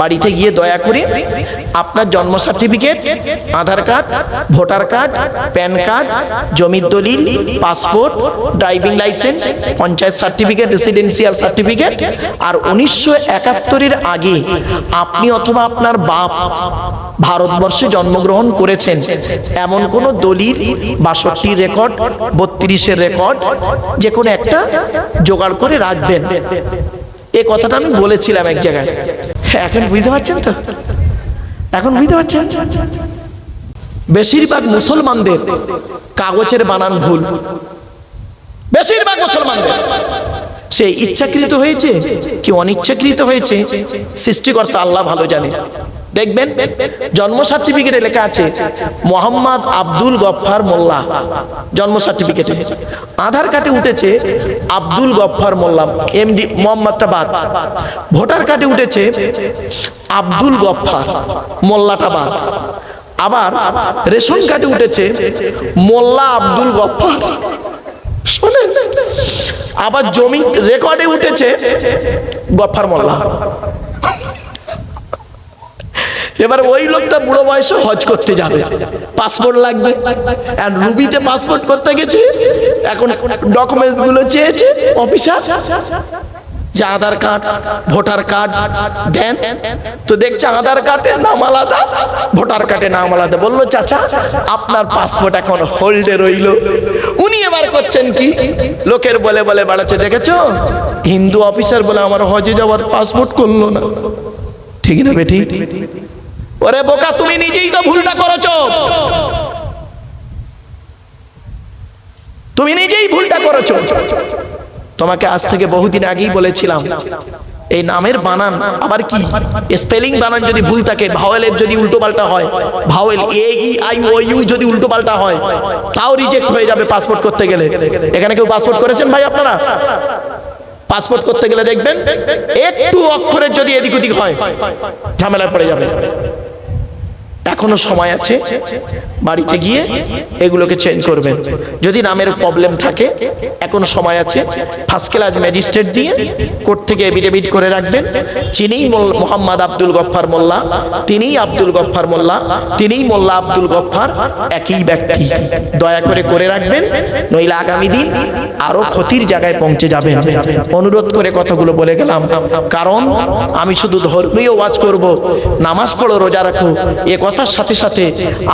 বাড়িতে গিয়ে দয়া করে আপনার জন্ম certificate, Aadhaar card, voter card, PAN card, জমির দলিল, passport, driving licence, panchayat certificate, residential certificate আর 1971-এর আগে আপনি অথবা আপনার বাপ ভারতবর্ষে জন্মগ্রহণ করেছেন এমন কোন দলিল, 62 রেকর্ড, 32-এর রেকর্ড, যে কোনো একটা জোগাড় করে রাখবেন। এই কথাটা আমি বলেছিলাম এক জায়গায়। এখন বুঝতে পারছেন তো? এখন বুঝতে পারছেন? বেশিরভাগ মুসলমানদের কাগজের বানান ভুল। বেশিরভাগ মুসলমানদের সে ইচ্ছাকৃত হয়েছে কি অনিচ্ছাকৃত হয়েছে, সৃষ্টিকর্তা আল্লাহ ভালো জানে। দেখবেন জন্ম সার্টিফিকেটে লেখা আছে মোহাম্মদ আব্দুল গফফার মোল্লা, জন্ম সার্টিফিকেটে। আধার কার্ডে উঠেছে আব্দুল গফফার মোল্লা, এমডি, মোহাম্মদটা বাদ। ভোটার কার্ডে উঠেছে আব্দুল গফফার, মোল্লাটা বাদ। আবার রেশন কার্ডে উঠেছে মোল্লা আব্দুল গফফার, শোনেন। আবার জমি রেকর্ডে উঠেছে গফফার মোল্লা। এবার ওই লোকটা বুড়ো বয়সে হজ করতে যাবে, পাসপোর্ট লাগবে। আর রুবিতে পাসপোর্ট করতে গেছে, এখন ডকুমেন্টস গুলো চেয়েছে অফিসার, যে আধার কার্ড, ভোটার কার্ড দেন। তো দেখছে আধার কার্ডের নাম আলাদা, ভোটার কার্ডের নাম আলাদা। বললো চাচা আপনার পাসপোর্ট এখন হোল্ডে রইল। উনি এবার করছেন কি, লোকের বলে বলে বাড়াচ্ছে, দেখেছো হিন্দু অফিসার বলে আমার হজে যাওয়ার পাসপোর্ট করলো না। ঠিক না বেটি? ওরে বোকা, তুমি নিজেই তো ভুলটা করেছো, তুমি নিজেই ভুলটা করেছো। তোমাকে আজ থেকে বহুদিন আগেই বলেছিলাম এই নামের বানান, আবার কি স্পেলিং বানান যদি ভুল থাকে, ভাওয়েলের যদি উল্টো পাল্টা হয়, vowel A E I O U যদি উল্টো পাল্টা হয়, তাও রিজেক্ট হয়ে যাবে পাসপোর্ট করতে গেলে। এখানে কেউ পাসপোর্ট করেছেন ভাই আপনারা? পাসপোর্ট করতে গেলে দেখবেন একটু অক্ষরের যদি এদিক ওদিক হয় ঝামেলায় পড়ে যাবে। এখনো সময় আছে, বাড়িতে গিয়ে এগুলোকে চেঞ্জ করবেন। যদি নামের প্রবলেম থাকে এখনো সময় আছে, ফার্স্ট ক্লাস ম্যাজিস্ট্রেট দিয়ে কোর্ট থেকে এফিডেভিট করে রাখবেন, যিনিই মোহাম্মদ আব্দুল গফফার মোল্লা, তিনিই আব্দুল গফফার মোল্লা, তিনিই মোল্লা আব্দুল গফফার, একই ব্যক্তি। দয়া করে রাখবেন, নইলে আগামী দিন আরো ক্ষতির জায়গায় পৌঁছে যাবেন। অনুরোধ করে কথাগুলো বলে গেলাম, কারণ আমি শুধু ধর্মীয় ওয়াজ করব, নামাজ পড়ো, রোজা রাখো, এ কথার সাথে সাথে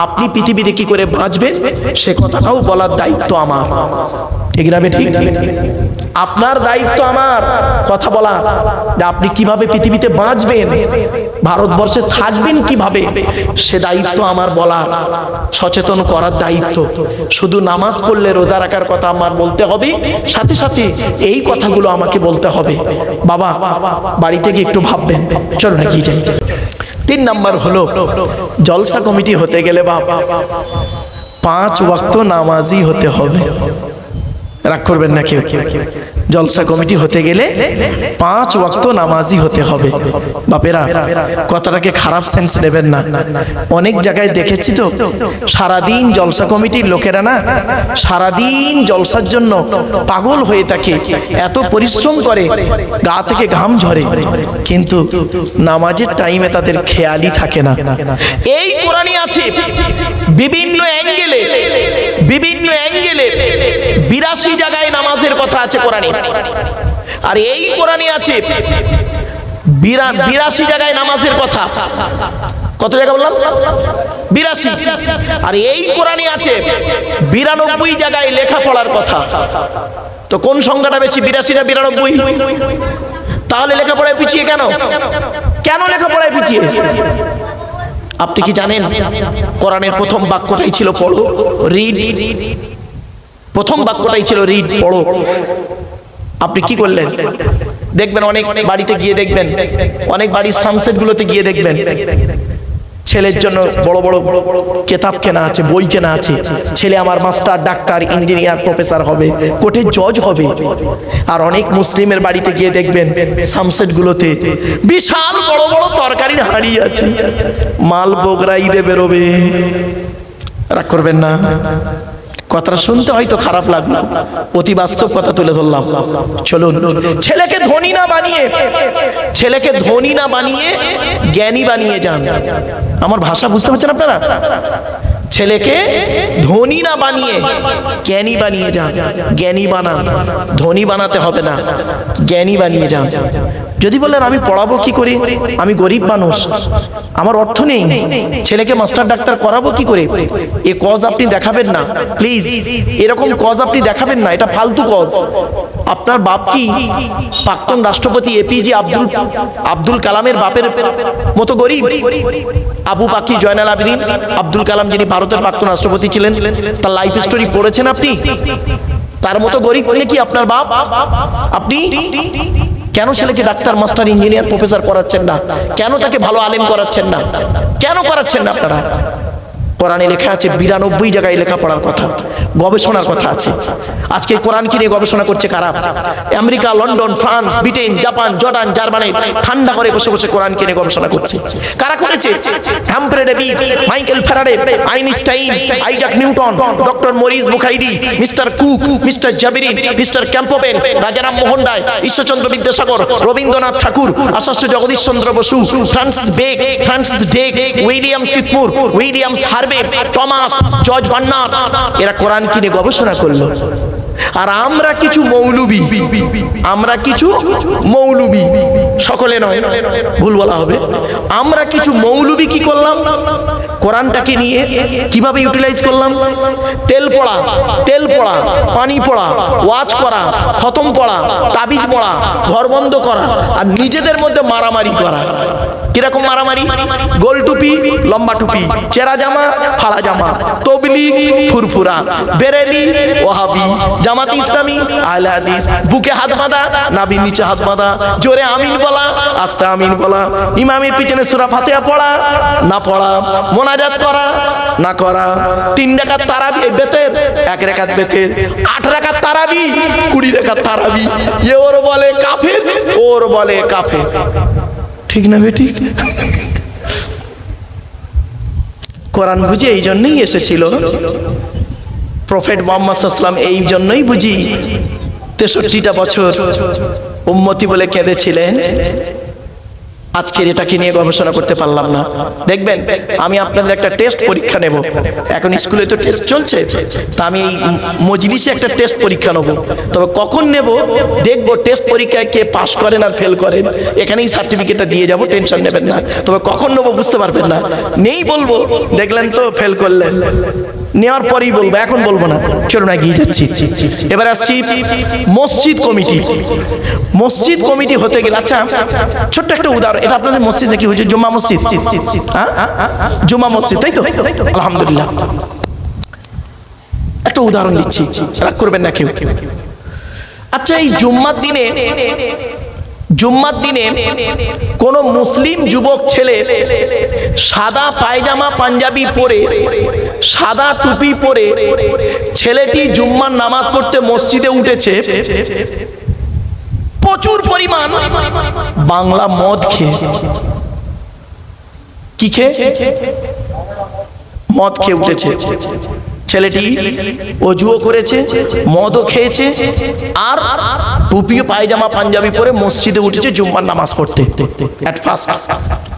আপনি পৃথিবীতে কি করে বাঁচবেন সে কথাটাও বলার দায়িত্ব আমার। ঠিক না বেঠিক? আপনার দায়িত্ব আমার কথা বলা, যে আপনি কিভাবে পৃথিবীতে বাঁচবেন, ভারতবর্ষে থাকবেন কিভাবে, সে দায়িত্ব আমার বলার, সচেতন করার দায়িত্ব। শুধু নামাজ পড়লে রোজা রাখার কথা আমার বলতে হবে, সাথে সাথে এই কথাগুলো আমাকে বলতে হবে। বাবা বাড়িতে গিয়ে একটু ভাববেন। চলো না কি যাই। 3 নাম্বার হলো জলসা কমিটি হতে গেলে বাবা 5 ওয়াক্ত নামাজি হতে হবে। রাগ করবেন না কেউ? জলসা কমিটি হতে গেলে 5 ওয়াক্ত নামাজি হতে হবে। বাপেরা কথাটাকে খারাপ সেন্স নেবেন না। অনেক জায়গায় দেখেছি তো, সারাদিন জলসা কমিটির লোকেরা না সারাদিন জলসার জন্য পাগল হয়ে থাকে, এত পরিশ্রম করে, গা থেকে ঘাম ঝরে, কিন্তু নামাজের টাইমে তাদের খেয়ালই থাকে না। এই কোরআনে আছে বিভিন্ন অ্যাঙ্গেলে 82 জায়গায় নামাজের কথা আছে কোরআনে। আর এই কোরআনে আছে 82 জায়গায় নামাজের কথা। কত জায়গা বললাম? 82। আর এই কোরআনে আছে 92 জায়গায় লেখাপড়ার কথা। তো কোন সংখ্যাটা বেশি, 82 না 92? তাহলে লেখাপড়ায় পিছিয়ে কেন? কেন লেখাপড়ায় পিছিয়ে? আপনি কি জানেন কোরআনের প্রথম বাক্যটাই ছিল পড়ো, রিড। প্রথম বাক্যটাই ছিল রিড, পড়ো। আপনি কি করলেন? দেখবেন অনেক বাড়িতে গিয়ে দেখবেন, অনেক বাড়ির সানসেট গুলোতে গিয়ে দেখবেন ছেলের জন্য বড় বড় কিতাব কেনা আছে, বই কেনা আছে। ছেলে আমার মাস্টার, ডাক্তার, ইঞ্জিনিয়ার, প্রফেসর হবে, কোর্টের জজ হবে। আর অনেক মুসলিমের বাড়িতে গিয়ে দেখবেন সানসেট গুলোতে বিশাল বড় বড় তরকারির হাঁড়ি আছে, মাল বগরা ঈদে বেরোবে। রাগ করবেন না, কথাটা শুনতে হয়তো খারাপ লাগলো, অতি বাস্তব কথা তুলে ধরলাম। চলুন, ছেলেকে ধনী না বানিয়ে জ্ঞানী বানিয়ে যান। আমার ভাষা বুঝতে পারছেন আপনারা? ছেলেকে ধনী না বানিয়ে জ্ঞানী বানিয়ে যান। জ্ঞানী বানান, ধনী বানাতে হবে না, জ্ঞানী বানিয়ে যান। যদি বলেন আমি পড়াবো কি করে, আমি গরিব মানুষ, আমার অর্থ নেই, ছেলেকে মাস্টার ডাক্তার করাবো কি করে, এ কজ আপনি দেখাবেন না প্লিজ। এরকম কজ আপনি দেখাবেন না, এটা ফালতু কজ। আপনার বাপ কি প্রাক্তন রাষ্ট্রপতি এপিজে আব্দুল কালামের বাপের মতো গরিব? আবু বাকি জয়নাল আবেদিন আব্দুল কালাম, যিনি ভারতের প্রাক্তন রাষ্ট্রপতি ছিলেন, তার লাইফ স্টোরি পড়েছেন আপনি? তার মতো গরিব নাকি আপনার বাপ? আপনি কেন ছেলেকে ডাক্তার, মাস্টার, ইঞ্জিনিয়ার, প্রফেসর করাচ্ছেন না? কেন তাকে ভালো আলেম করাচ্ছেন না? কেন করাচ্ছেন না আপনারা? কোরআনে লেখা আছে 92 জায়গায় লেখাপড়ার কথা, গবেষণার কথা আছে। আজকে কোরআনকে নিয়ে গবেষণা করছে কারা? America, London, France, Britain, Japan, Jordan, Germany ঠান্ডা করে বসে বসে কোরআনকে নিয়ে গবেষণা করছে। কারা করেছে? Humphry Davy, Michael Faraday, Einstein, Isaac Newton, doctor Maurice বুখাইরি, মিস্টার কুক, মিস্টার জাবিরিন, mister Campbell, Rajaram Mohan Roy, Ishwarchandra Vidyasagar, Rabindranath Tagore, Acharya Jagadish Chandra Bose, Francis Beck, William স্মিথমুর, Williams Harvey, Thomas, George Bernard, এরা কোরআন কিনে গবেষণা করলো। আর আমরা কিছু মৌলবি, সকলে নয়, ভুল বলা হবে, আমরা কিছু মৌলবি কি করলাম? কোরআনটাকে নিয়ে কিভাবে ইউটিলাইজ করলাম? তেল পড়া, পানি পড়া, ওয়াজ করা, খতম পড়া, তাবিজ পড়া, ঘর বন্ধ করা, আর নিজেদের মধ্যে মারামারি করা। কিরকম মারামারি? গোল টুপি, লম্বা টুপি, চেরা জামা, ফাড়া জামা, তবলিগ, ফুরফুরা, বেরেলি, ওয়াহাবি, জামাত ইসলামী, আহলে হাদিস, বুকে হাত বাঁধা, নাভির নিচে হাত বাঁধা, জোরে আমিন বলা, আস্তে আমিন বলা, ইমামের পিছনে সূরা ফাতিহা পড়া না পড়া, মোনাজাত করা না করা, 3 রাকাত তারাবি বেতের, 1 রাকাত বেতের, 8 রাকাত তারাবি, 20 রাকাত তারাবি। এ ওর বলে কাফের, ওর বলে কাফের। ঠিক না বে ঠিক? কোরআন বুঝি এই জন্যই এসেছিল, প্রফেট মুহাম্মদ সাল্লাল্লাহু আলাইহি ওয়াসাল্লাম এই জন্যই বুঝি 63টা বছর উম্মতি বলে কেঁদেছিলেন। আজকের এটাকে নিয়ে গবেষণা করতে পারলাম না। দেখবেন, আমি আপনাদের একটা টেস্ট পরীক্ষা নেব। এখন স্কুলে তো টেস্ট চলছে, তা আমি এই মজলিসে একটা টেস্ট পরীক্ষা নেব। তবে কখন নেব দেখবো, টেস্ট পরীক্ষায় কে পাস করেন আর ফেল করেন, এখানেই সার্টিফিকেটটা দিয়ে যাব, টেনশন নেবেন না। তবে কখন নেব বুঝতে পারবেন না, নেই বলবো, দেখলেন তো ফেল করলেন, নেওয়ার পরেই বলবো, এখন বলবো না। চলুন এগিয়ে যাচ্ছি। এবার আসছি মসজিদ কমিটি হতে গেলে, আচ্ছা ছোট্ট একটা উদাহরণ, এটা আপনাদের মসজিদ নাকি হুজুর? জুম্মা মসজিদ, জুম্মা মসজিদ, তাই তো? আলহামদুলিল্লাহ। একটা উদাহরণ দিচ্ছি, রাগ করবেন না কেউ। আচ্ছা, এই জুম্মার দিনে কোন মুসলিম যুবক ছেলে সাদা পায়জামা পাঞ্জাবি পরে, সাদা টুপি পরে ছেলেটি জুম্মার নামাজ পড়তে মসজিদে উঠেছে, প্রচুর পরিমাণ বাংলা মদ খেয়ে। কি খেয়ে? মদ খেয়ে উঠেছে ছেলেটি। অজুও করেছে, মদও খেয়েছে, আর টুপি পায়জামা পাঞ্জাবি পরে মসজিদে উঠেছে জুম্মার নামাজ পড়তে। এট ফার্স্ট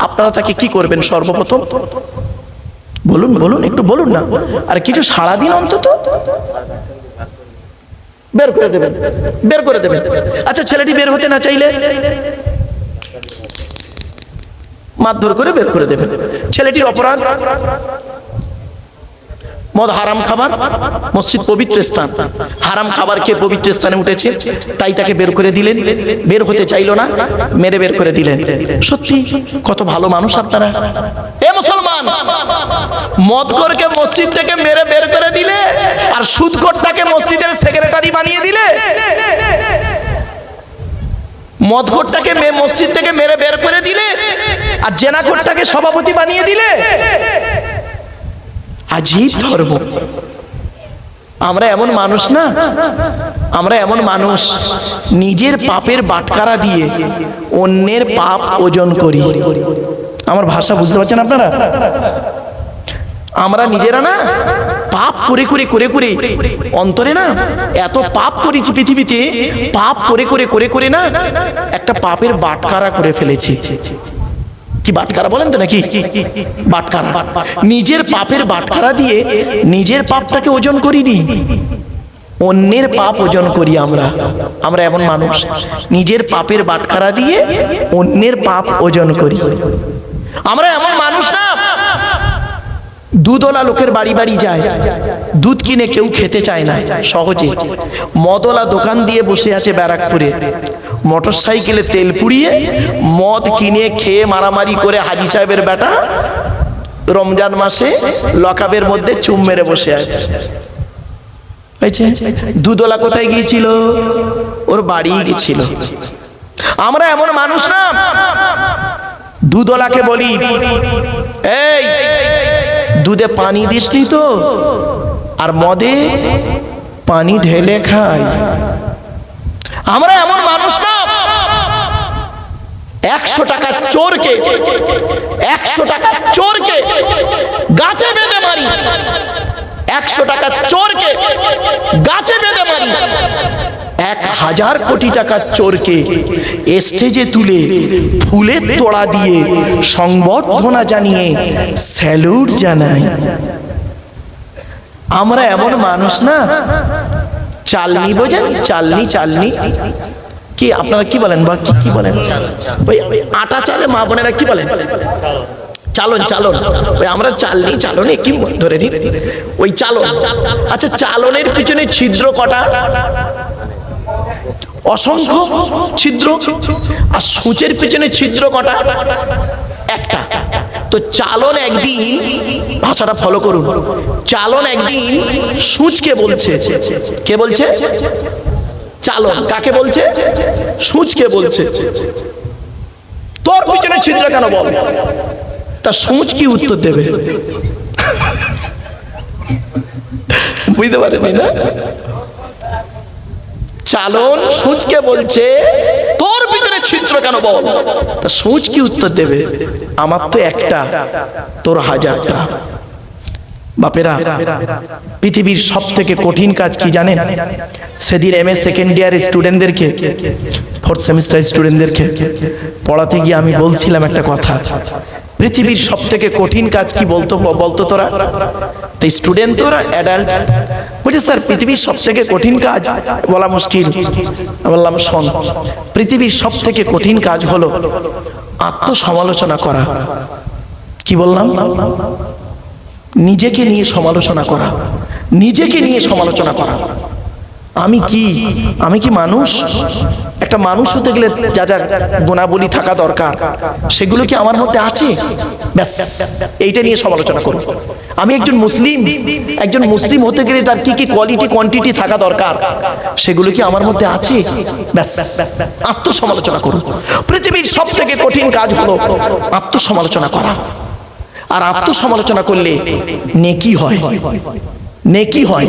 আপনারা তাকে কি করবেন? সর্বপ্রথম বলুন, একটু বলুন না, আর কিছু সারাদিন অন্তত বের করে দেবেন। আচ্ছা, ছেলেটি বের হতে না চাইলে মারধর করে বের করে দেবেন। ছেলেটির অপরাধ, মদ হারাম খাবার, মসজিদ পবিত্র স্থান, হারাম খাবার খেয়ে পবিত্র স্থানে উঠেছে, তাই তাকে বের করে দিলেন। বের হতে চাইলো না, মেরে বের করে দিলেন। সত্যি কত ভালো মানুষ আপনারা। এ মুসলমান, মদখোরকে মসজিদ থেকে মেরে বের করে দিলে, আর সুদখোরটাকে মসজিদের সেক্রেটারি বানিয়ে দিলে। মদখোরটাকে মসজিদ থেকে মেরে বের করে দিলে, আর জেনাখোরটাকে সভাপতি বানিয়ে দিলে। আজীব ধর্ম। আমরা এমন মানুষ না, আমরা এমন মানুষ নিজের পাপের বাটখারা দিয়ে অন্যের পাপ ওজন করি। আমার ভাষা বুঝতে পারছেন আপনারা? আমরা নিজেরা না পাপ করে করে করে করে অন্তরে না এত পাপ করেছি পৃথিবীতে, পাপ করে করে করে করে না একটা পাপের বাটখারা করে ফেলেছি। কি বাটখারা বলেন তো নাকি? বাটখারা, নিজের পাপের বাটখারা দিয়ে নিজের পাপটাকে ওজন করিনি, অন্যের পাপ ওজন করি। আমরা এমন মানুষ, নিজের পাপের বাটখারা দিয়ে অন্যের পাপ ওজন করি। আমরা এমন মানুষ না, দুধওয়ালা লোকের বাড়ি বাড়ি যায়, দুধ কিনে কেউ খেতে চায় না সহজে। মদওয়ালা দোকান দিয়ে বসে আছে ব্যারাকপুরে, মোটর সাইকেলে তেল পুড়িয়ে মদ কিনে খেয়ে মারামারি করে হাজি সাহেবের বেটা রমজান মাসে লকাবের মধ্যে চুম মেরে বসে আছে। দুধওয়ালা কোথায় গিয়েছিল? ওর বাড়ি গেছিল। আমরা এমন মানুষ না, দুধওয়ালাকে বলি, এই দুধে পানি দিসনি তো, আর মদে পানি ঢেলে খাই। আমরা এমন মানুষ না, 100 টাকা চোরকে 100 টাকা চোরকে গাছে বেঁধে মারি, 100 টাকা চোরকে গাছে বেঁধে মারি, 1000 কোটি টাকা চোরকে স্টেজে তুলে ফুলের তোড়া দিয়ে সংবর্ধনা জানিয়ে স্যালুট জানাই। আমরা এমন মানুষ না, চালনি বোঝেন? চালনি, চালনি কি আপনারা কি বলেন বা কি বলেন? ওই আটা চালে মা বোনেরা কি বলেন? চালন, চালন। ওই আমরা চালনি, চালনে কি ধরে নি, ওই চালন। আচ্ছা, চালনের পিছনে ছিদ্র কটা? অসংখ্য ছিদ্র। আর সূচের পিছনে ছিদ্র কটা? একটা। তো চালন একদিন, ভাষাটা ফলো করুন, চালন একদিন সূচকে বলছে। কে বলছে? চালন। কাকে বলছে? সূচকে বলছে, তোর পিছনে ছিদ্র কেন বল? তা সূচ কি উত্তর দেবে? বুঝতে পারেনি না? চালন সূচকে বলছে, তোর ভিতরে ছিদ্র কেন বল? তা সূচ কি উত্তর দেবে? আমার তো একটা, তোর 1000টা। বাপেরা, পৃথিবীর সব থেকে কঠিন কাজ কি জানেন? সেদিন MA সেকেন্ড ইয়ার স্টুডেন্টদেরকে, 4th সেমিস্টার স্টুডেন্টদেরকে পড়াতে গিয়ে আমি বলছিলাম একটা কথা, পৃথিবীর সব থেকে কঠিন কাজ কি বলতো তোরা? তো স্টুডেন্ট তোরা অ্যাডাল্ট বলছে, স্যার পৃথিবীর সব থেকে কঠিন কাজ বলা মুশকিল। বললাম, শোন, পৃথিবীর সব থেকে কঠিন কাজ হলো আত্মসমালোচনা করা। কি বললাম? নিজেকে নিয়ে সমালোচনা করা, নিজেকে নিয়ে সমালোচনা করা। আমি কি মানুষ? একটা মানুষ হতে গেলে যা যা গুণাবলী থাকা দরকার সেগুলো কি আমার মধ্যে আছে? ব্যাস, এইটা নিয়ে সমালোচনা করো। আমি একজন মুসলিম হতে গেলে তার কি কি কোয়ালিটি কোয়ান্টিটি থাকা দরকার সেগুলো কি আমার মধ্যে আছে? ব্যাস, আত্মসমালোচনা করো। পৃথিবীর সব থেকে কঠিন কাজ হলো আত্মসমালোচনা করা। আর আত্মসমালোচনা করলে নেকি হয়, নেকি হয়।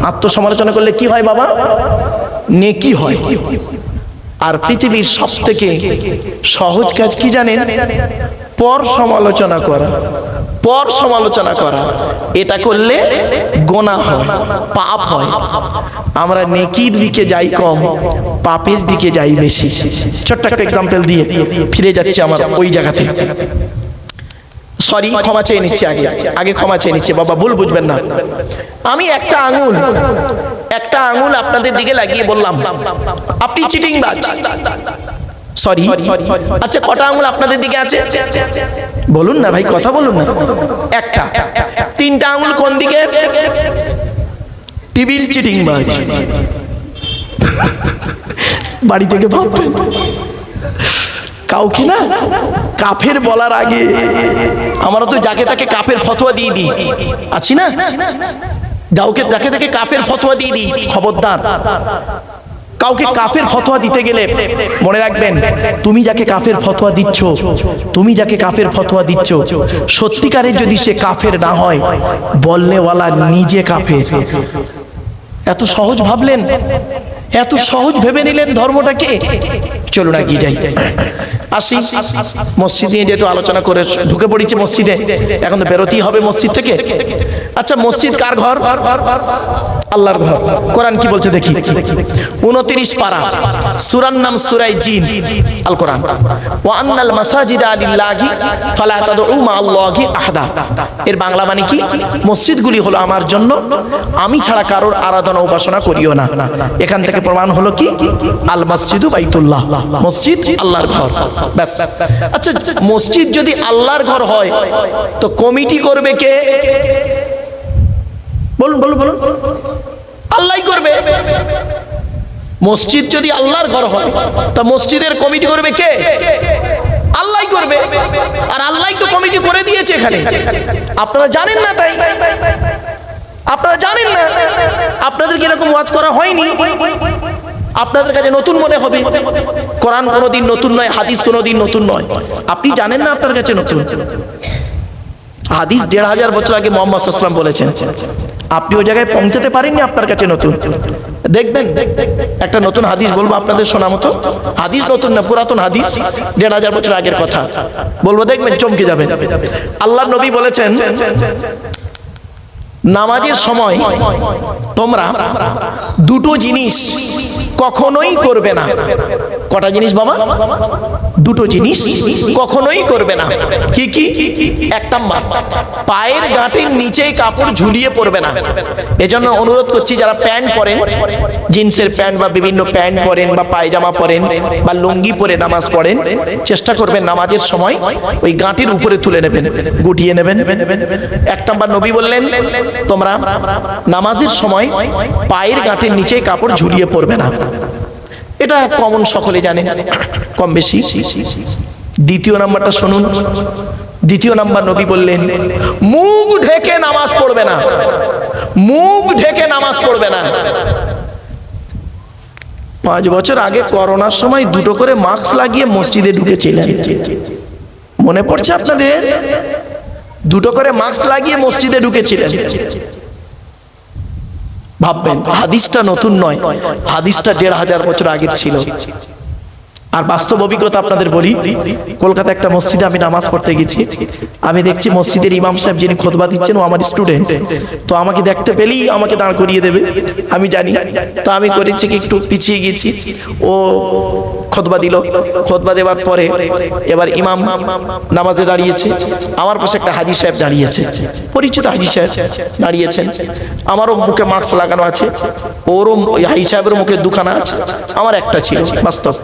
আত্মসমালোচনা করলে কি হয় বাবা? নেকি হয়। আর পৃথিবীর সব থেকে সহজ কাজ কি জানেন? পর সমালোচনা করা। পর সমালোচনা করা, এটা করলে গোনাহ হয়, পাপ হয়। আমরা নেকির দিকে যাই কম, পাপের দিকে যাই বেশি। ছোট্ট একটা এক্সাম্পল দিয়ে ফিরে যাচ্ছে আমার ওই জায়গাতে। সরি, ক্ষমা চেয়ে নিচ্ছি, আগে ক্ষমা চেয়ে নিচ্ছি বাবা, ভুল বুঝবেন না। আমি একটা আঙুল আপনাদের দিকে লাগিয়ে বললাম আপনি চিটিংবাজ। সরি, আচ্ছা কটা আঙুল আপনাদের দিকে আছে? বলুন না ভাই, কথা বলুন না। একটা। 3টা আঙুল কোন দিকে? টিবিল চিটিংবাজ। বাড়ি থেকে ভাববেন, কাউকে না কাফের বলার আগে আমরা তো যাকে তাকে কাফের ফতোয়া দিয়ে দিই, আছি না? যাকে তাকে কাফের ফতোয়া দিয়ে দিই। খবরদার, কাউকে কাফের ফতোয়া দিতে গেলে মনে রাখবেন, তুমি যাকে কাফের ফতোয়া দিচ্ছ, সত্যিকারের যদি সে কাফের না হয়, বলনেওয়ালা নিজে কাফের। এত সহজ ভাবলেন? এত সহজ ভেবে নিলেন ধর্মটাকে। চলুন এগিয়ে যাই, আসি মসজিদ নিয়ে যেহেতু আলোচনা করে ঢুকে পড়েছি মসজিদে, এখন তো বেরোতেই হবে মসজিদ থেকে। আচ্ছা, মসজিদ কার ঘর? আল্লাহর ঘর। কোরআন কি বলছে দেখি, 29 পারা, সূরার নাম সূরায়ে জিন, আল কোরআন। ওয়া আন্নাল মাসাজিদা লিল্লাহি ফালা তাদউ মা আল্লাহি আহাদা। এর বাংলা মানে কি? মসজিদগুলি হলো আমার জন্য, আমি ছাড়া কারোর আরাধনা উপাসনা করিও না। এখান থেকে প্রমাণ হলো কি, আল মসজিদু বাইতুল্লাহ, মসজিদ আল্লাহর ঘর। ব্যাস। আচ্ছা, মসজিদ যদি আল্লাহর ঘর হয় তো কমিটি করবে কে? বলুন বলুন বলুন। আল্লাহই করবে। মসজিদ যদি আল্লাহর ঘর হয় তা মসজিদের কমিটি করবে কে? আল্লাহই করবে। আর আল্লাহই তো কমিটি করে দিয়েছে এখানে। আপনারা জানেন না? তাই আপনারা জানেন না? আপনাদের কি এরকম ওয়াজ করা হয়নি? আপনাদের কাছে নতুন মনে হবে। কোরআন কোনোদিন নতুন নয়, হাদিস কোনোদিন নতুন নয়। আপনি জানেন না আপনার কাছে নতুন? হাদিস 1500 বছর আগে মুহাম্মদ সাল্লাল্লাহু আলাইহি ওয়াসাল্লাম বলেছেন, আপনি ওই জায়গায় পৌঁছাতে পারেননি, আপনার কাছে নতুন। দেখবেন একটা নতুন হাদিস বলবো আপনাদের শোনা মতো। হাদিস নতুন না, পুরাতন হাদিস, 1500 বছর আগের কথা বলবো, দেখবেন চমকে যাবেন। আল্লাহর নবী বলেছেন, নামাজের সময় তোমরা দুটো জিনিস কখনোই করবে না। কটা জিনিস বাবা? দুটো জিনিস কখনোই করবে না। কি কি? এক নাম্বার, পায়ের গাঁটের নিচে কাপড় ঝুলিয়ে পড়বে না। এজন্য অনুরোধ করছি, যারা প্যান্ট পরেন, জিন্সের প্যান্ট বা বিভিন্ন প্যান্ট পরেন বা পায়জামা পরেন বা লুঙ্গি পরে নামাজ পড়েন, চেষ্টা করবেন নামাজের সময় ওই গাঁটির উপরে তুলে নেবেন, গুটিয়ে নেবেন। এক নাম্বার, নবী বললেন তোমরা নামাজের সময় পায়ের গাঁটের নিচে কাপড় ঝুলিয়ে পড়বে না। এটা কমন, সকলে জানেন কম বেশি। দ্বিতীয় নাম্বারটা শুনুন। দ্বিতীয় নাম্বার, নবী বললেন মুখ ঢেকে নামাজ পড়বে না। মুখ ঢেকে নামাজ পড়বে না। 5 বছর আগে করোনার সময় দুটো করে মাস্ক লাগিয়ে মসজিদে ঢুকেছিলেন, মনে পড়ছে আপনাদের? দুটো করে মাস্ক লাগিয়ে মসজিদে ঢুকেছিলেন। ভাববেন হাদিসটা নতুন নয়, হাদিসটা 1500 বছর আগের ছিল। আর বাস্তব অভিজ্ঞতা আপনাদের বলি, কলকাতা একটা মসজিদে আমি নামাজ পড়তে গেছি। আমি দেখছি মসজিদের ইমাম সাহেব যিনি খুতবা দিচ্ছেন ও আমার স্টুডেন্ট, তো আমাকে দেখতে পেলেই আমাকে দাঁড় করিয়ে দেবে, আমি জানি। তো আমি করেছি কি, একটু পিছিয়ে গেছি। ও খুতবা দিল, খুতবা দেওয়ার পরে এবার ইমাম নামাজে দাঁড়িয়েছে, আমার পাশে একটা হাজী সাহেব দাঁড়িয়েছে, পরিচিত হাজী সাহেব দাঁড়িয়েছেন। আমারও মুখে মাস্ক লাগানো আছে, ওরও ওই হাজী সাহেবের মুখে দুখানা আছে, আমার একটা ছিল বাস্তব।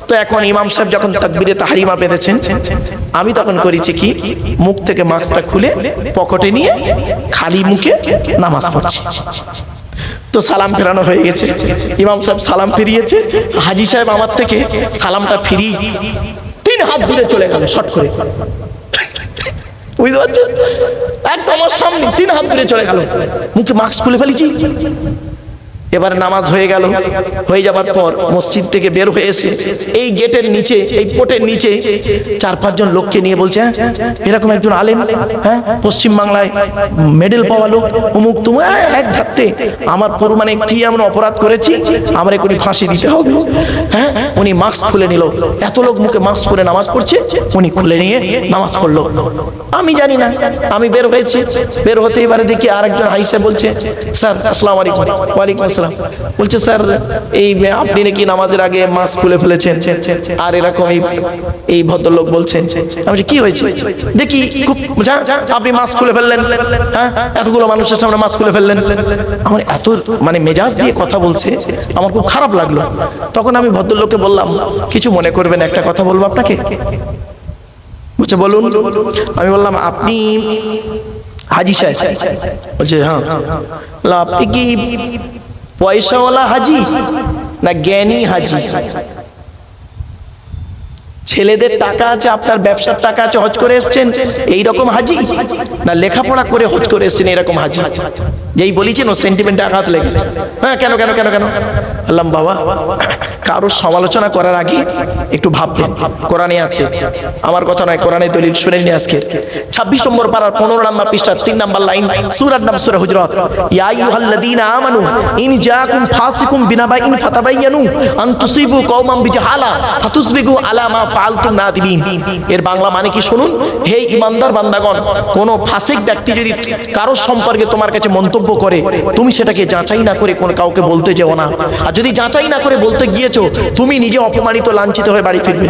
তো এখন ইমাম সাহেব যখন তাকবীরে তাহরিমা বেঁধেছেন, আমি তখন করেছি কি, মুখ থেকে মাস্কটা খুলে পকেটে নিয়ে খালি মুখে নামাজ পড়ছি। তো সালাম ফেরানো হয়ে গেছে, ইমাম সাহেব সালাম ফিরিয়েছে, হাজী সাহেব আমার থেকে সালামটা ফিরিয়ে 3 হাত দূরে চলে গেল শট করে। বুঝতে পারছেন? একদম আমার সামনে 3 হাত দূরে চলে গেল, মুখে মাস্ক খুলে ফেলেছি। এবার নামাজ হয়ে গেল, হয়ে যাবার পর মসজিদ থেকে বের হয়ে এসে এই গেটের নিচে, এই কোটের নিচে 4-5 জন লোককে নিয়ে বলছে, এরকম একজন আলেম, হ্যাঁ পশ্চিম বাংলায় মেডেল পাওয়া লোক, অমুক তুমি এক ধারতে আমার পুরো মানে কি এমন অপরাধ করেছি, আমার এখনই ফাঁসি দিতে হবে। হ্যাঁ, উনি মাস্ক খুলে নিল, এত লোক মুখে মাস্ক পরে নামাজ পড়ছে, উনি খুলে নিয়ে নামাজ পড়লো। আমি জানি না, আমি বের হয়েছি, বের হতে এবারে দেখি আরেকজন হাইসে বলছে, স্যার আসসালামু আলাইকুম। ওয়ালাইকুম আসসালাম। বলছে স্যার এই আপনি নাকি নামাজের আগে মাস্ক খুলে ফেলেছেন, আর এরকম এই ভদ্রলোক বলছেন। আমি কি হয়েছে দেখি, খুব আপনি মাস্ক খুলে ফেললেন, হ্যাঁ এতগুলো মানুষের সামনে মাস্ক খুলে ফেললেন। আমার এত মানে মেজাজ দিয়ে কথা বলছে, আমার খুব খারাপ লাগলো। তখন আমি ভদ্রলোককে বললাম, কিছু মনে করবেন, একটা কথা বলবো আপনাকে। বলছে বলুন। আমি বললাম, আপনি হাজী সাহেব? বলছে হ্যাঁ। আপনি কি পয়সাওয়ালা হাজি না জ্ঞানী হাজি? ছেলেদের টাকা আছে, আপনার ব্যবসার টাকা আছে, হজ করে এসছেন এইরকম হাজি, না লেখাপড়া করে হজ করে এসছেন এরকম হাজি? যেই বলেছেন ও সেন্টিমেন্টে আঘাত লেগেছে। হ্যাঁ কেন কেন কেন কেন? বললাম বাবা, কারোর সমালোচনা করার আগে একটু ভাববেন কোরআনে আছে, আমার কথা নয়, কোরআনে দলিল শুনে নিন। আজকে 26 নম্বর পারার 15 নম্বর পৃষ্ঠা 3 নম্বর লাইন, সূরার নাম সূরা হুজুরাত। ইয়া আইয়ুহাল্লাযীনা আমানু ইন জাআকুম ফাসিকুম বিনাবাইন ফাতাবায়ানু আন তুসিবু কওমান বিজাহালা ফাতুসবিগু আলা মা ফাআলতুম নাদিমিন। এর বাংলা মানে কি শুনুন। হে ঈমানদার বান্দাগণ, কোন ফাসিক ব্যক্তি যদি কারোর সম্পর্কে তোমার কাছে মন্তব্য করে, তুমি সেটাকে যাচাই না করে কোনো কাউকে বলতে যেও না। আর যদি যাচাই না করে বলতে গিয়েছো, তুমি নিজে অপমানিত লাঞ্ছিত হয়ে বাড়ি ফিরবে।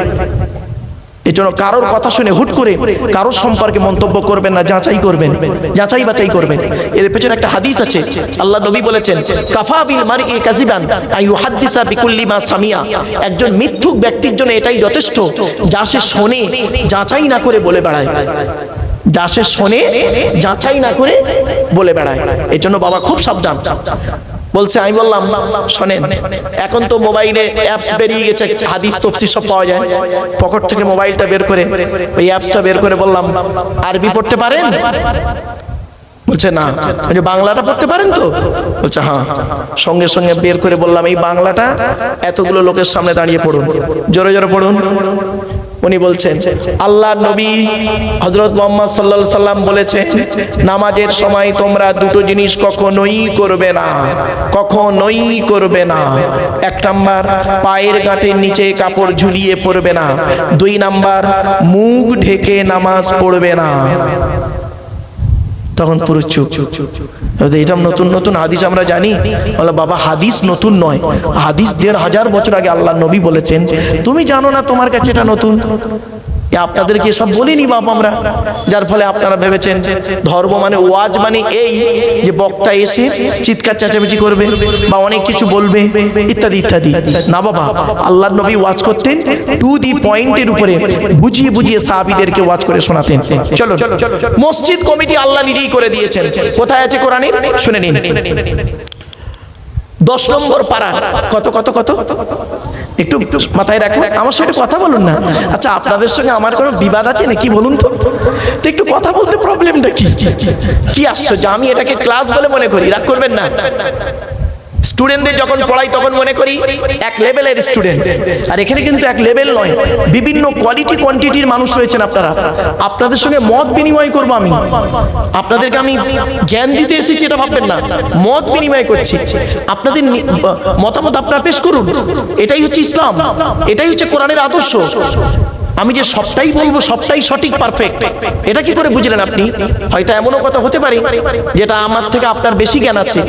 এই জন্য কারোর কথা শুনে হুট করে কারোর সম্পর্কে মন্তব্য করবেন না, যাচাই করবেন, যাচাই বাছাই করবেন। এর পেছনে একটা হাদিস আছে, আল্লাহ নবী বলেছেন, কাফা বিল মারই কাযিবান আইয়ুহাদ্দিসা বিকুল্লি মা সামিয়া। একজন মিথ্যুক ব্যক্তির জন্য এটাই যথেষ্ট, যা সে শোনে যাচাই না করে বলে বেড়ায়, যা সে শোনে যাচাই না করে বলে বেড়ায়। এই জন্য বাবা খুব সাবধান। বলছে, আমি বললাম শোনেন, এখন তো মোবাইলে অ্যাপস বেরিয়ে গেছে, হাদিস তাফসীর সব পাওয়া যায়। পকেট থেকে মোবাইলটা বের করে ওই অ্যাপসটা বের করে বললাম, আরবি পড়তে পারেন? বলছে না। বাংলাটা পড়তে পারেন তো? বলছে হ্যাঁ। সঙ্গে সঙ্গে বের করে বললাম, এই বাংলাটা এতগুলো লোকের সামনে দাঁড়িয়ে পড়ুন, জোরে জোরে পড়ুন। উনি বলছেন, আল্লাহর নবী হযরত মুহাম্মদ সাল্লাল্লাহু আলাইহি সাল্লাম বলেছেন, নামাজের সময় তোমরা দুটো জিনিস কখনোই করবে না, কখনোই করবে না। 1 নাম্বার, পায়ের গাঁটের নিচে কাপড় ঝুলিয়ে পড়বে না। 2 নাম্বার, মুখ ঢেকে নামাজ পড়বে না। তখন পুরো চুপ। এটা নতুন নতুন হাদিস আমরা জানি। বলে, বাবা হাদিস নতুন নয়, হাদিস 1500 বছর আগে আল্লাহ নবী বলেছেন, তুমি জানো না, তোমার কাছে এটা নতুন। আপনাদেরকে সব বলিনি বাপ আমরা, যার ফলে আপনারা ভেবেছেন ধর্ম মানে ওয়াজ মানে এই যে বক্তা এসে চিৎকার চেঁচামেচি করবে বা অনেক কিছু বলবে ইত্যাদি ইত্যাদি। না বাবা, আল্লাহর নবী ওয়াজ করতেন টু দি পয়েন্টের উপরে, বুঝিয়ে বুঝিয়ে সাহাবীদেরকে ওয়াজ করে শোনাতেন। চলো, মসজিদ কমিটি আল্লাহ নিজেই করে দিয়েছেন। কোথায় আছে কোরআনে? শুনে নিন। 10 নম্বর পারা, কত কত কত একটু মাথায় রাখুন, আমার সাথে কথা বলুন না। আচ্ছা, আপনাদের সঙ্গে আমার কোনো বিবাদ আছে নাকি বলুন তো? একটু কথা বলতে প্রবলেমটা কি? কি আশ্চর্য, আমি এটাকে ক্লাস বলে মনে করি, রাগ করবেন না। স্টুডেন্টদের যখন পড়াই তখন মনে করি এক লেভেলের স্টুডেন্ট, আর এখানে কিন্তু এক লেভেল নয়, বিভিন্ন কোয়ালিটি কোয়ান্টিটির মানুষ রয়েছেন আপনারা। আপনাদের সঙ্গে মত বিনিময় করব আমি, আপনাদেরকে আমি জ্ঞান দিতে এসেছি এটা ভাববেন না, মত বিনিময় করছি। আপনাদের মতামত আপনারা পেশ করুন, এটাই হচ্ছে ইসলাম, এটাই হচ্ছে কোরআনের আদর্শ। আমি যে সবটাই বলবো সবটাই সঠিক পারফেক্ট, এটা কি করে বুঝলেন আপনি? হয়তো এমনও কথা হতে পারে যেটা আমার থেকে আপনার বেশি জ্ঞান আছে,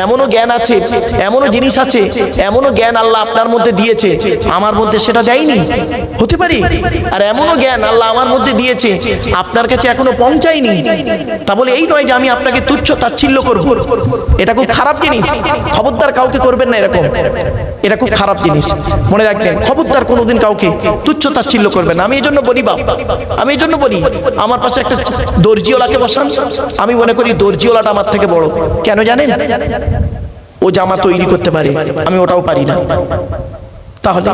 এমনও জ্ঞান আছে, এমনও জিনিস আছে, এমনও জ্ঞান আল্লাহ আপনার মধ্যে দিয়েছে আমার মধ্যে সেটা দেয়নি, হতে পারে। আর এমনও জ্ঞান আল্লাহ আমার মধ্যে দিয়েছে আপনার কাছে এখনো পৌঁছায়নি। তা বলে এই নয় যে আমি আপনাকে তুচ্ছ তাচ্ছিল্য করব, এটা খুব খারাপ জিনিস। খবরদার কাউকে করবেন না এরকম, এটা খুব খারাপ জিনিস, মনে রাখবেন। খবরদার কোনোদিন কাউকে তুচ্ছ তাচ্ছিল্য করবেন। আমি এই জন্য বলি বাপ, আমি এই জন্য বলি, আমার পাশে একটা দর্জিওয়ালাকে বসান, আমি মনে করি দর্জিওয়ালাটা আমার থেকে বড়। কেন জানেন? ও জামা তৈরি করতে পারে, আমি ওটাও পারি না। তাহলে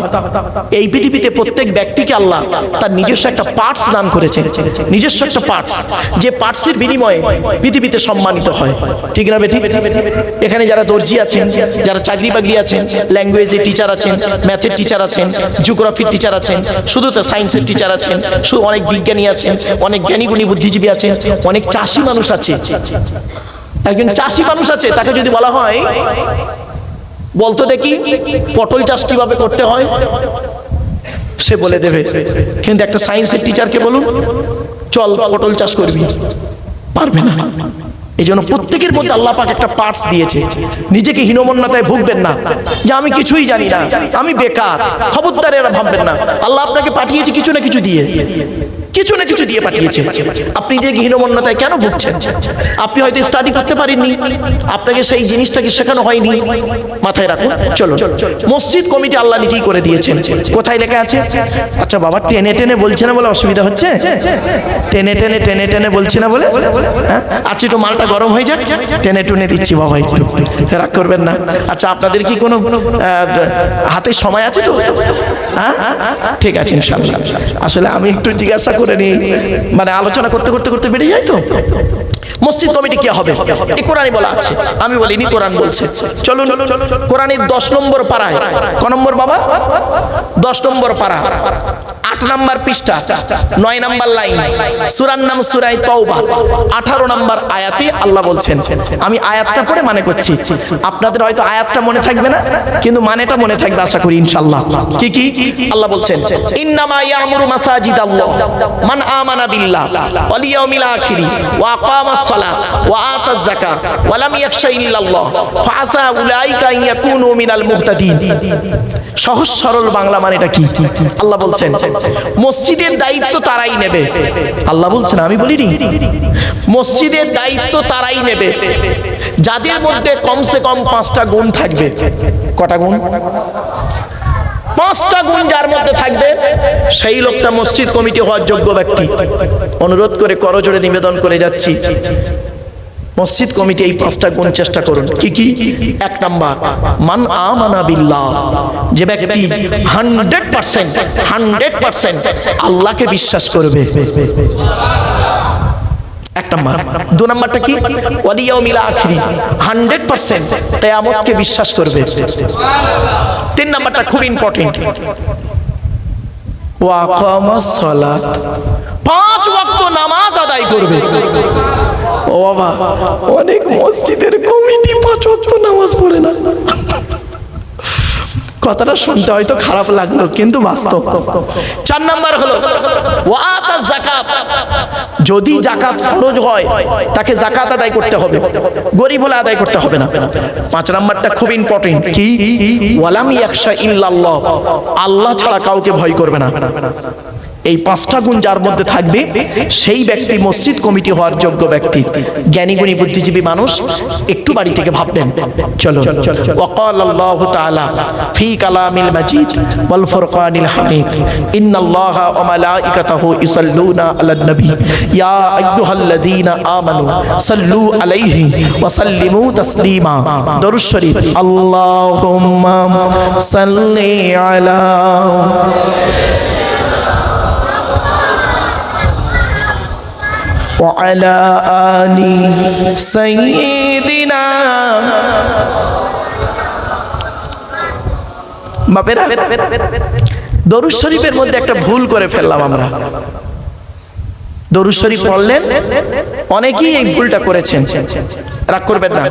এই পৃথিবীতে প্রত্যেক ব্যক্তিকে আল্লাহ তার নিজস্ব একটা পার্টস দান করেছেন, নিজস্ব একটা পার্টস, যে পার্টসের বিনিময়ে পৃথিবীতে সম্মানিত হয়। ঠিক না বেটি? এখানে যারা দর্জি আছেন, যারা চাকরি বাকরি আছেন, ল্যাঙ্গুয়েজের টিচার আছেন, ম্যাথের টিচার আছেন, জিওগ্রাফির টিচার আছেন, শুধু তো সায়েন্সের টিচার আছেন, শুধু অনেক বিজ্ঞানী আছেন, অনেক জ্ঞানীগুণী বুদ্ধিজীবী আছেন, অনেক চাষি মানুষ আছে। একজন চাষি মানুষ আছে, তাকে যদি বলা হয় বলতো দেখি পটল চাষ কিভাবে করতে হয়, সে বলে দেবে। কিন্তু একটা সায়েন্সের টিচারকে বলুন চল পটল চাষ করবি, পারবে না। এই জন্য প্রত্যেকের মধ্যে আল্লাহ পাক একটা পার্টস দিয়েছে। নিজেকে হীনমন্যতায় ভুগবেন না যে আমি কিছুই জানি না, আমি বেকার। খবরদার এরা ভাববেন না। আল্লাহ আপনাকে পাঠিয়েছে কিছু না কিছু দিয়ে, কিছু না কিছু দিয়ে পাঠিয়েছে। আপনি যে হীনমন্যতায় কেন ভুগছেন? আপনি হয়তো স্টাডি করতে পারেননি, আপনাকে সেই জিনিসটাকে শেখানো হয়নি, মাথায় রাখুন। চলো, মসজিদ কমিটি আল্লাহ নিজেই করে দিয়েছেন। কোথায় লেখা আছে? আচ্ছা বাবা, টেনে টেনে বলছে না বলে অসুবিধা হচ্ছে? টেনে টেনে টেনে টেনে বলছে না বলে? হ্যাঁ, আচ্ছা একটু মালটা গরম হয়ে যাক, টেনে টুনে দিচ্ছি বাবা, একটু রাগ করবেন না। আচ্ছা, আপনাদের কি কোনো হাতে সময় আছে তো? হ্যাঁ ঠিক আছে ইনশাআল্লাহ। আসলে আমি একটু জিজ্ঞাসা করে নিই, মানে আলোচনা করতে করতে করতে বেড়ে যায় তো। মসজিদ কমিটি কি হবে? এই কোরআনই বলা আছে, আমি বলিনি, কোরআন বলছে। চলুন কোরআনের 10 নম্বর পারায়, ক নম্বর বাবা? 10 নম্বর পারা, 8 নম্বর পৃষ্ঠা, 9 নম্বর লাইন, সূরার নাম সূরা তাওবা, 18 নম্বর আয়াতে আল্লাহ বলছেন। আমি আয়াতটা পড়ে মানে করছি, আপনাদের হয়তো আয়াতটা মনে থাকবে না, কিন্তু মানেটা মনে থাকবে আশা করি ইনশাআল্লাহ। কি কি আল্লাহ বলছেন? ইন্নামা ইয়ামুরু মাসাজিদাল্লাহ মান আমানা বিল্লাহ ওয়াল ইয়াউমিল আখির ওয়া আকামাস সালাহ ওয়া আতাজ যাকাত ওয়া লাম ইয়াখশা ইল্লাল্লাহ ফাআসা উলাইকা ইয়াকুনু মিনাল মুহতাদিন। সহজ সরল বাংলা মানেটা কি? আল্লাহ বলছেন মসজিদের দায়িত্ব তারাই নেবে। আল্লাহ বলছেন, আমি বলিনি। মসজিদের দায়িত্ব তারাই নেবে যাদের মধ্যে কমসে কম 5টা গুণ থাকবে। কটা গুণ? 5টা গুণ যার মধ্যে থাকবে সেই লোকটা মসজিদ কমিটি হওয়ার যোগ্য ব্যক্তি। অনুরোধ করে করজোড়ে নিবেদন করে যাচ্ছি, মসজিদ কমিটি এই 5টা গুণ চেষ্টা করুন। কি কি? 1 নাম্বার, মান আমানা বিল্লাহ, যে ব্যক্তি 100% আল্লাহকে বিশ্বাস করবে। 1 নাম্বার। 2 নাম্বারটা কি? ওয়াল ইয়াউমিল আখির, 100% কিয়ামতকে বিশ্বাস করবে। 3 নাম্বারটা খুব ইম্পর্টেন্ট, ওয়া আকামাস সালাত, 5 ওয়াক্ত নামাজ আদায় করবে। ও বাবা, অনেক মসজিদের কমিটি 5 ওয়াক্ত নামাজ পড়ে না। কথাটা শুনতে হয়তো খারাপ লাগলো, কিন্তু বাস্তব। 4 নাম্বার হলো ওয়া আতাজ যাকাত, যদি যাকাত ফরজ হয় তাকে যাকাত আদায় করতে হবে, গরিব হলে আদায় করতে হবে না। 5 নাম্বারটা খুব ইম্পর্টেন্ট, কি? ওয়ালাম ইয়াখশা ইল্লাল্লাহ, আল্লাহ ছাড়া কাউকে ভয় করবে না। এই 5টা গুণ যার মধ্যে থাকবে সেই ব্যক্তি মসজিদ কমিটি হওয়ার যোগ্য ব্যক্তি। জ্ঞানী গুণী বুদ্ধিজীবী মানুষ একটু বাড়ি থেকে ভাববেন। চলো, ওয়াকালাল্লাহু তাআলা ফি কালামিল মাজিদ ওয়াল ফুরকানিল হামিদ, ইন্নাল্লাহা ওয়া মালাইকাতাহু ইউসাল্লুনা আলান নবী ইয়া আইয়ুহাল্লাযীনা আমানু সাল্লু আলাইহি ওয়া সাল্লিমু তাসলিমা। দরুদ শরীফ, আল্লাহুম্মা সাল্লি আলা وعلى آل سيدنا। বাপেরা, দরুদ শরীফের মধ্যে একটা ভুল করে ফেললাম আমরা। দরুদ শরীফ পড়লেন, অনেকেই এই ভুলটা করেছেন, রাগ করবেন না,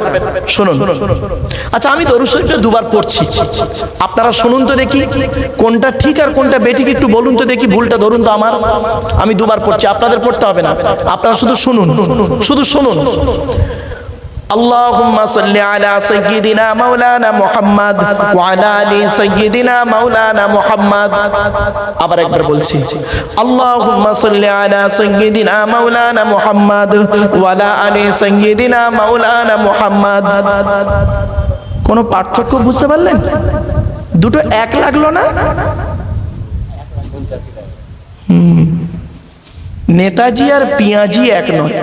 শুনুন। আচ্ছা, আমি দরুদ শরীফটা 2 বার পড়ছি, আপনারা শুনুন তো দেখি কোনটা ঠিক আর কোনটা বেঠিক, একটু বলুন তো দেখি। ভুলটা ধরুন তো আমার, আমি 2 বার পড়ছি, আপনাদের পড়তে হবে না, আপনারা শুধু শুনুন, শুধু শুনুন। আল্লাহুম্মা সাল্লি আলা সাইয়্যিদিনা মাওলানা মুহাম্মদ ওয়া আলা আলি সাইয়্যিদিনা মাওলানা মুহাম্মদ। আবার একবার বলছি, আল্লাহুম্মা সাল্লি আলা সাইয়্যিদিনা মাওলানা মুহাম্মদ ওয়া আলা আলি সাইয়্যিদিনা মাওলানা মুহাম্মদ। কোনো পার্থক্য বুঝতে পারলেন? দুটো এক লাগলো না? নেতাজি আর পিয়াজি এক নয়,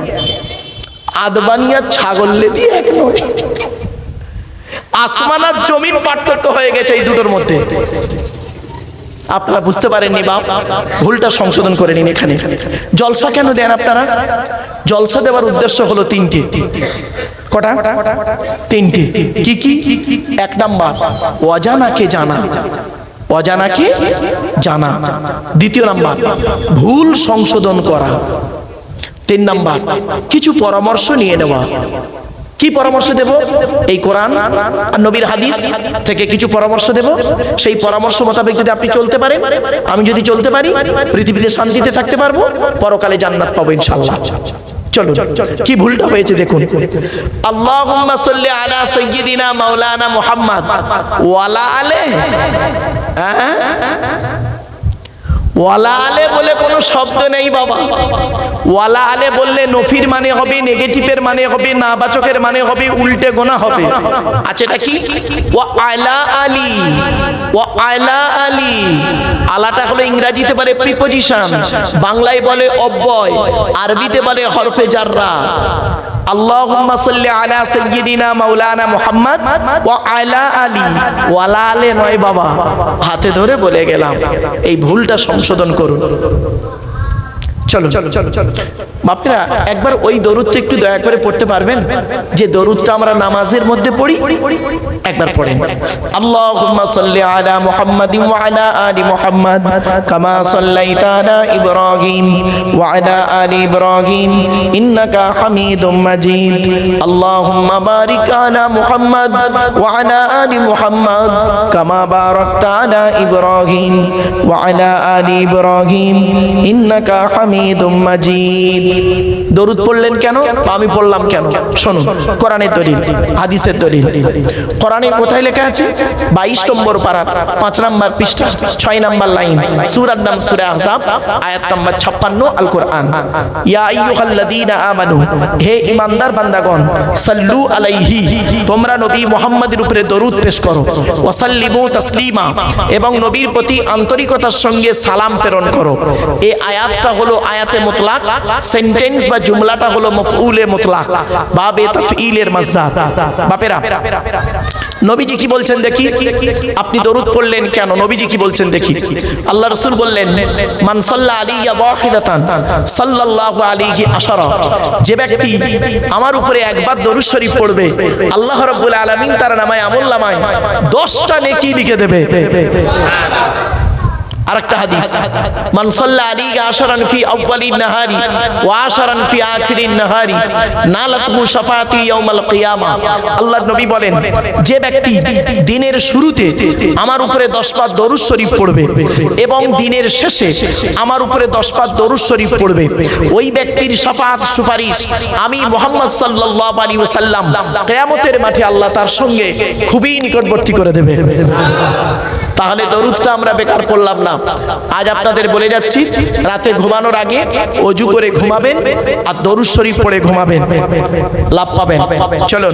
আদবানি আর ছাগললেদি এক নয়। আসমান আর জমিন পার্থক্য হয়ে গেছে এই দুটোর মধ্যে। আপনারা বুঝতে পারেননি বাপ, ভুলটা সংশোধন করে নিন। এখানে জলসা কেন দেন আপনারা? জলসা দেওয়ার উদ্দেশ্য হলো 3টে। কটা? 3টে। কি কি? 1 নাম্বার, অজানাকে জানা, অজানাকে জানা। 2 নাম্বার, ভুল সংশোধন করা। 3 নাম্বার, কিছু পরামর্শ নিয়ে নেওয়া। কি পরামর্শ দেব? এই কোরআন আর নবীর হাদিস থেকে কিছু পরামর্শ দেব। সেই পরামর্শ মোতাবেক যদি আপনি চলতে পারেন, আমি যদি চলতে পারি, পৃথিবীতে শান্তিতে থাকতে পারবো, পরকালে জান্নাত পাবো ইনশাআল্লাহ। চলো, কি ভুলটা হয়েছে দেখুন। আল্লাহুম্মা সাল্লি আলা সাইয়্যিদিনা মাওলানা মুহাম্মদ ওয়ালা আলে, ওয়ালা আলে বলে কোনো শব্দ নেই বাবা। ওয়ালা আলে বললে নফির মানে হবে, নেগেটিভের মানে হবে, নাবাচকের মানে হবে, উল্টে গোনা হবে। আচ্ছা, এটা কি? ওয়া আলা আলী, ওয়া আলা আলী। আলাটা হলো ইংরেজিতে বলে প্রিপজিশন, বাংলায় বলে অব্যয়, আরবিতে বলে হরফে জাররা। আল্লাহুম্মা সাল্লি আলা সাইয়্যিদিনা মাওলানা মুহাম্মদ ওয়া আলা আলি ওয়ালা আলে নয় বাবা, হাতে ধরে বলে গেলাম, এই ভুলটা সংশোধন করুন। চলো বাপেরা, একবার ওই দরুদটা একটু দয়া করে পড়তে পারবেন? যে দরুদটা আমরা নামাজের মধ্যে পড়ি, একবার পড়েন। আল্লাহুম্মা সাল্লি আলা মুহাম্মাদিন ওয়া আলা আলি মুহাম্মাদ কামা সাল্লাইতা আলা ইব্রাহিম ওয়া আলা আলি ইব্রাহিম ইন্নাকা হামিদুম মাজিদ। আল্লাহুম্মা বারিক আলা মুহাম্মাদ ওয়া আলা আলি মুহাম্মাদ কামা বারাকতা আলা ইব্রাহিম ওয়া আলা আলি ইব্রাহিম ইন্নাকা হামিদুম মাজিদ। দরুদ পড়লেন কেন? আমি পড়লাম কেন? শুনুন, কোরআনের দলিল, হাদিসের দলিল। কোরআনে কোথায় লেখা আছে? 22 নম্বর পারা 5 নম্বর পৃষ্ঠা 6 নম্বর লাইন, সূরার নাম সূরা আহজাব, আয়াত নম্বর 56, আল কোরআন। ইয়া আইয়ুহাল্লাযীনা আমানু, হে ঈমানদার বান্দাগণ, সাল্লু আলাইহি, তোমরা নবী মুহাম্মদের উপরে দরুদ পেশ করো, ওয়া সাল্লিমু তাসলিমা, এবং নবীর প্রতি আন্তরিকতার সঙ্গে সালাম প্রেরণ করো। এই আয়াতটা হলো আয়াতে মুতলাক, সেন্টেন্স বা জুমলাটা হলো মফউলে মুতলাক, বাবে তাফঈলের মাসদার। বাপেরা, নবীজি কি বলছেন দেখি? আপনি দরুদ পড়লেন কেন? নবীজি কি বলছেন দেখি? আল্লাহ রাসূল বললেন, মান সাল্লা আলাইয়া ওয়াহিদাতান সাল্লাল্লাহু আলাইহি আশারা, যে ব্যক্তি আমার উপরে একবার দরুদ শরীফ পড়বে, আল্লাহ রাব্বুল আলামিন তার নামায় আমলনামায় 10টা নেকি লিখে দেবে। আরেকটা হাদিস, মান সাল্লা আলাইহি আশরান ফি আউয়ালিন নাহারি ওয়া আশরান ফি আখিরিন নাহারি নালাতহু শাফাআতি ইয়াউমাল কিয়ামা। আল্লাহর নবী বলেন, যে ব্যক্তি দিনের শুরুতে আমার উপরে 10 বার দরুদ শরীফ পড়বে এবং দিনের শেষে আমার উপরে 10 বার দরুদ শরীফ পড়বে, ওই ব্যক্তির শাফাআত সুপারিশ আমি মুহাম্মদ সাল্লাল্লাহু আলাইহি ওয়াসাল্লাম কিয়ামতের মাঠে আল্লাহ তার সঙ্গে খুবই নিকটবর্তী করে দেবে। তাহলে দরুদটা আমরা বেকার পড়লাম না। আজ আপনাদের বলে যাচ্ছি, রাতে ঘুমানোর আগে ওযু করে ঘুমাবেন আর দরুদ শরীফ পড়ে ঘুমাবেন, লাভ পাবেন। চলুন,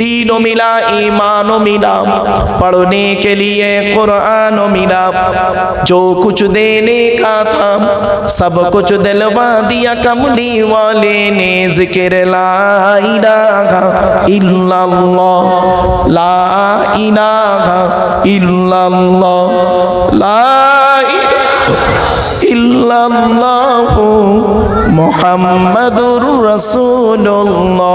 दीन मिला ईमान मिला पढ़ने के लिए कुरान मिला, जो कुछ देने का था सब कुछ दिलवा दिया कमली वाले ने। जिक्र ला इलाहा इल्लल्लाह, ला इलाहा इल्लल्लाह, ला इल्लल्लाहु मुहम्मदुर रसूलुल्लाह।